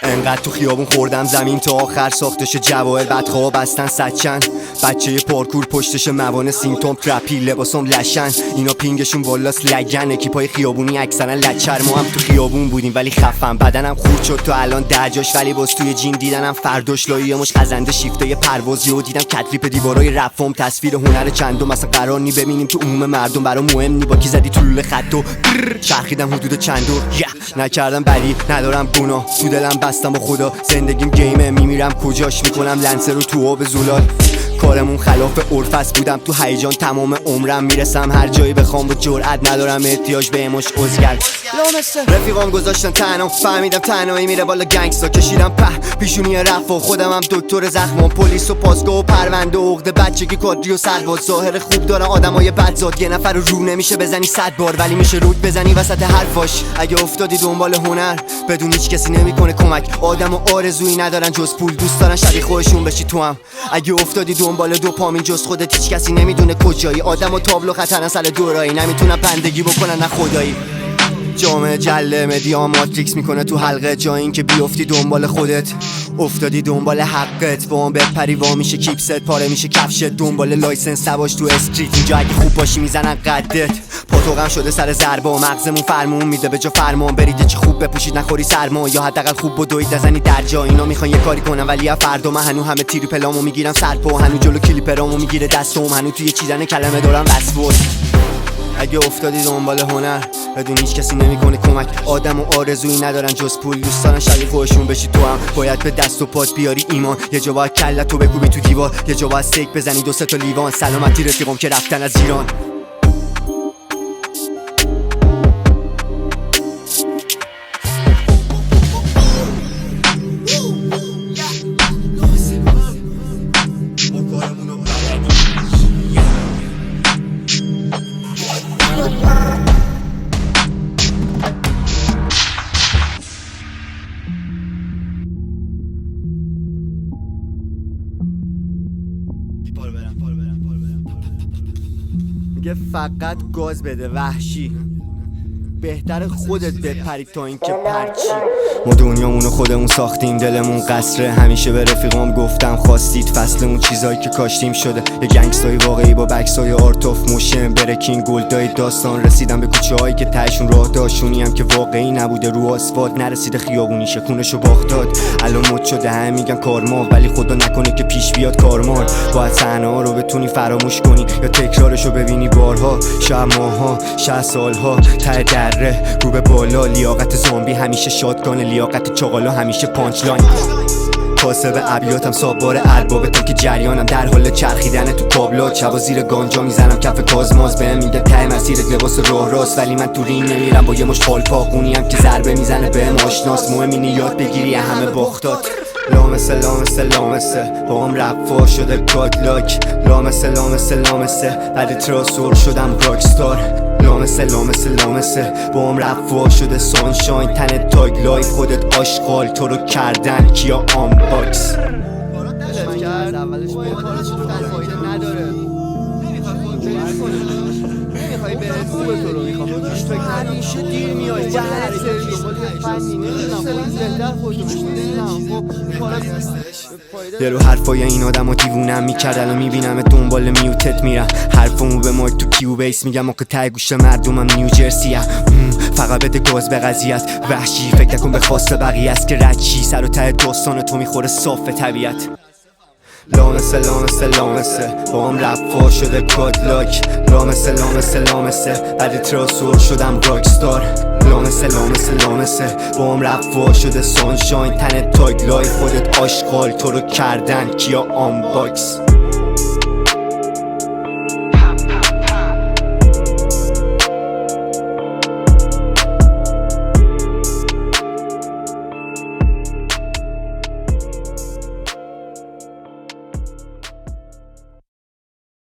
انقدر تو خیابون خوردم زمین تا آخر ساختش جواهر بدخواه بستن صدچند بچه پارکور پشتش موانع سیمتوم ترپی لباسم لشن اینا پینگشون والاس لگن اکیپای خیابونی اکثرا لچر ما هم تو خیابون بودیم ولی خفن بدنم خورد شد تو الان درجاش ولی باز توی جین دیدنم فرداش لایی مش خزنده شیفته پروازی و دیدم کتریپ دیوارای رفم تصویر هنر چندم مثلا قرار نی ببینیم تو عموم مردم برام مهم نی با کی زدی تو لوله خطو چرخیدم حدود چندو نکردم ولی ندارم گناه تو دلم بستم با خدا زندگیم گیمه میمیرم کجاش میکنم لنسه رو تو آب زلال کارمون خلاف عرف بودم تو هیجان تمام عمرم میرسم هر جایی بخوام با جرأت ندارم احتیاج به اموش عزگر رفیقام گذاشتن تنها فهمیدم تنهایی میره بالا گنگستا کشیدم پیشونی رفا خودم هم دکتر زخمام پلیس و پاسگاه و پرونده و عقده بچگی کادری و سرباز ظاهر خوب دارن آدمای بدزاد یه نفر رو نمیشه بزنی 100 بار ولی میشه رود بزنی وسط حرفاش اگه افتادی دنبال هنر بدون هیچ کسی نمیکنه کمک آدم و آرزویی ندارن جز پول دوست دارن شبیه خودشون بشی تو هم اگه افتادی دنبال دوپامین جز خودت هیچ کسی نمیدونه کجایی آدم و تابلو خطرن سر دورایی نمیتونن بندگی بکنن نه خدایی جامعه جله مدیا ماتریکس میکنه تو حلقه جای این که بیفتی دنبال خودت افتادی دنبال حقت با هم بپری وا میشه کیپست پاره میشه کفشت دنبال لایسنس نباش تو استریت اینجا اگه خوب باشی میزنن قدت پاتوقم شده سر ضربه و مغزمون فرمون میده به جا فرمان برید چه خوب بپوشید نخوری سرما یا حداقل خوب بدوید نزنی در جا اینا میخوان یه کاری کنن ولی فردا من هنوز همه تیری پلامو میگیرم سرپا هنوز جلو کلیپرامو میگیره دستم هنوز توی چیدن کلمه دارم وسواس اگه افتادی دنبال هنر بدون هیچ کسی نمیکنه کمک آدم و آرزویی ندارن جز پول دوست دارن شبیه خودشون بشی تو هم باید به دست و پات بیاری ایمان یه جا باید کلتو بکوبی تو دیوار یه جا باید سیک بزنی 2 3 تا لیوان سلامتی رفیقم که رفتن از ایران میگه فقط گاز بده وحشی بهتر خودت بپری تا اینکه پرچی ما دنیامونو خودمون ساختیم دلمون قصره همیشه به رفیقام گفتم خواستید فصلمون چیزایی که کاشتیم شده یه گنگستای واقعی با بکسای آرت آف موشن برکین گلدای داستان رسیدم به کوچه هایی که تهشون راه داشونی هم که واقعی نبوده رو آسفالت نرسیده خیابونی شکونشو باخت داد الان مد شده هم میگن کارما ولی خدا نکنه که پیش بیاد کارمان باید صحنه ها رو بتونی فراموش کنی یا تکرارشو ببینی بارها شاید ماها شاید سالها ته دره رو به بالا لیاقت زامبی همیشه شاتگان لیاقت چاقالا همیشه پانچ لاین کاسب ابیاتم سابار اربابتم که جریانم در حال چرخیدن تو کابلات شبا زیر گانجا میزنم کف کازماز بهم میگه ته مسیرت لباس راه راست ولی من تو رین نمیرم با یه مش پالپاقونی هم که ضربه میزنه بهم آشناس مهم اینه یاد بگیری همه باختات لامسه با هم رفا شده گادلاک لامسه بعد تراسور شدم راکستار لامسه با هم رفا شده سانشاین تن تاگ لایف خودت آشغال تو رو کردن کیا آن باکس نمیخوای بره خوبه تو رو میخوام همیشه دیر میای چه هر سرویس فنی نمیدونم یه رو حرفای این آدم و دیوونم میکرد الان میبینم دنبال میوتت میرم حرفمو به مایک تو کیو بیس میگم موقع ته گوشت مردمم نیوجرسی فقط بده گاز به قضیه است وحشی فکر نکن به خواست بقیه است که رد چی سر و ته داستان تو میخوره صاف طبیعت لامسه با هم رفا شده گادلاک لامسه بعد تراسور شدم راکستار لامسه با هم رفا شده سانشاین تن تاگ لایف خودت آشغال تو رو کردن کیا آن باکس